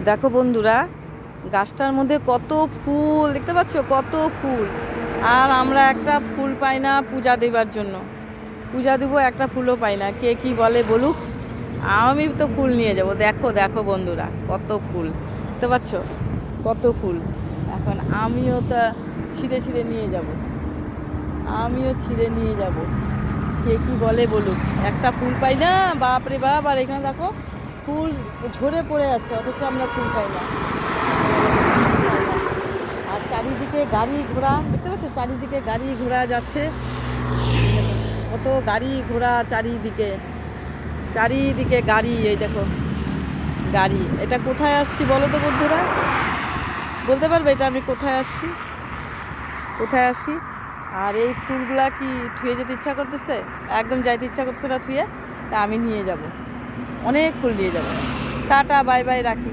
দেখো বন্ধুরা, গাছটার মধ্যে কত ফুল দেখতে পাচ্ছ, কত ফুল। আর আমরা একটা ফুল পাই না পূজা দেবার জন্য। পূজা দেবো, একটা ফুলও পাই না। কে কি বলে বলুক, আমি তো ফুল নিয়ে যাব। দেখো দেখো বন্ধুরা, কত ফুল দেখতে পাচ্ছ, কত ফুল। এখন আমিও তা ছিঁড়ে ছিঁড়ে নিয়ে যাব, আমিও ছিঁড়ে নিয়ে যাব। কে কি বলে বলুক, একটা ফুল পাই না। বাপ রে বাপ! আর এখানে দেখো ফুল ঝরে পড়ে যাচ্ছে, অথচ আমরা ফুল পাই না। আর চারিদিকে গাড়ি ঘোড়া দেখতে পাচ্ছ, চারিদিকে গাড়ি ঘোড়া যাচ্ছে। কত গাড়ি ঘোড়া চারিদিকে, চারিদিকে গাড়ি। এই দেখো গাড়ি। এটা কোথায় আসছি বলো তো বন্ধুরা, বলতে পারবে এটা আমি কোথায় আসছি, কোথায় আসি? আর এই ফুলগুলা কি থুয়ে যেতে ইচ্ছা করতেছে? একদম যাইতে ইচ্ছা করতেছে না থুয়ে। তা আমি নিয়ে যাব, অনেক ফুল নিয়ে যাব। টাটা, বাই বাই, রাখি।